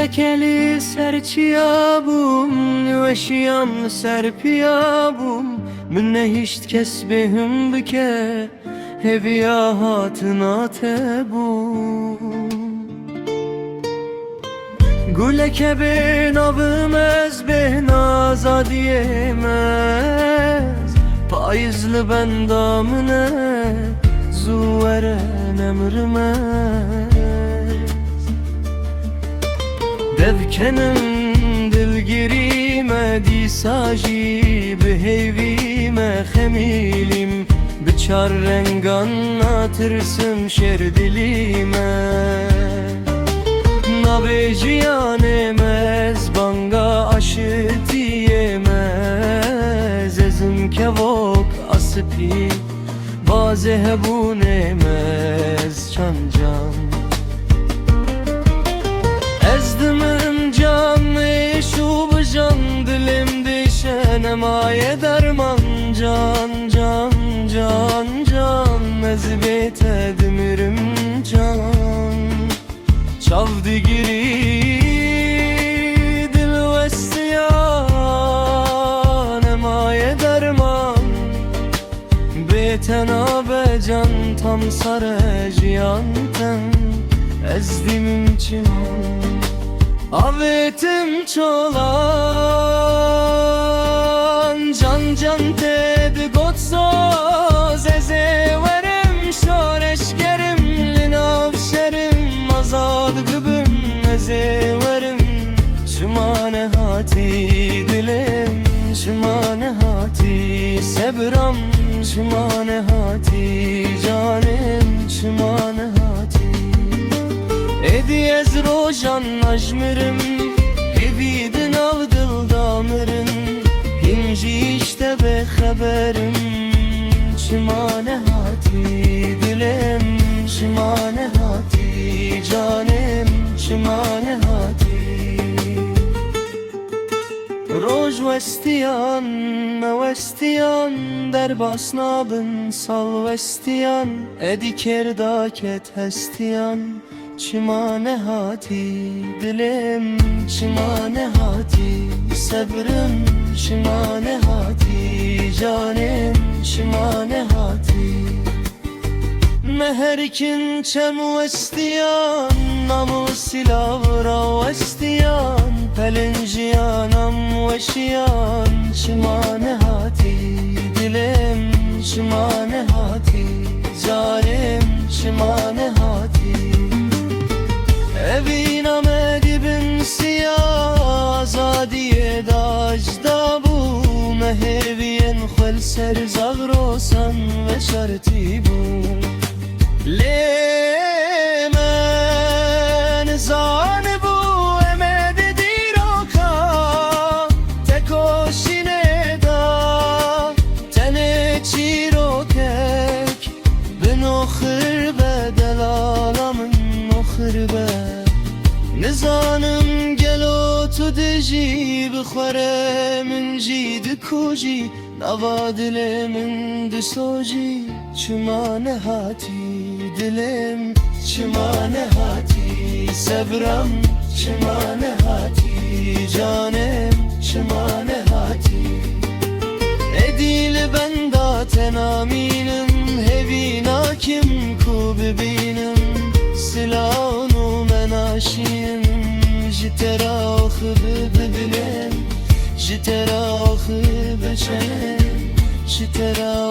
Lekeli serçiyabum Nüveşiyam serpiyabum Münne hiç kesbihim bike Heviya hatına tebum Guleke bin abimez bin azadiyemez Payızlı bendamine Zuveren emrimez Devkenim dilgirime Disajî biheyvime Xemilim Biçar rengan natırsım şer dilime Nabeciyanemez banga aşıtiyemez Ezim kevok asıpi Bazı hebunemez can can Ezdimin canı şub can dilim dişen emaye derman can can can can Ezbet edmirim can Çavdi giri dil vestiyan emaye derman Betenabe can tam sareciyanten Ezdimim çiman Avetim çolan Can can tedi gotsoz Ezeverim şoreşkerim Linavşerim azad gıbım Ezeverim Şumane hati dilim Şumane hati sebram Şumane hati canim Şumane hati Ediyez rojan najmirim Evidin avdıl damirin Hinci işte be haberim Şimane hati dilim Şimane hati canim Şimane hati Roj vestiyan mevestiyan Derbasnabın sal vestiyan Ediker daket hestiyan Çimane hati dilim Çimane hati sabrım Çimane hati canim Çimane hati Meherkin çem vestiyan Namu silavra vestiyan Pelinciyanam veşiyan Çimane hati dilim Çimane hati canim Çimane hati Eviname dibin siyah Azadiye dajda bu Meheviyen xel ser zagrosan ve şarti bu Lemen zan bu emedi diroka Tekoşine da tene çirokek Ben o hırbe delalamın o hırbe Nizanım gel otu deji Bixwere min jî dikujî Nava dilê min disojî Çima nehati dilim Çima nehati sebram Çima nehati canim Çima nehati Edil benda tenaminim Hevina kim ku bibinim Silahunu menaşim Jiterahı bibilim Jiterahı beşenim Jiterahı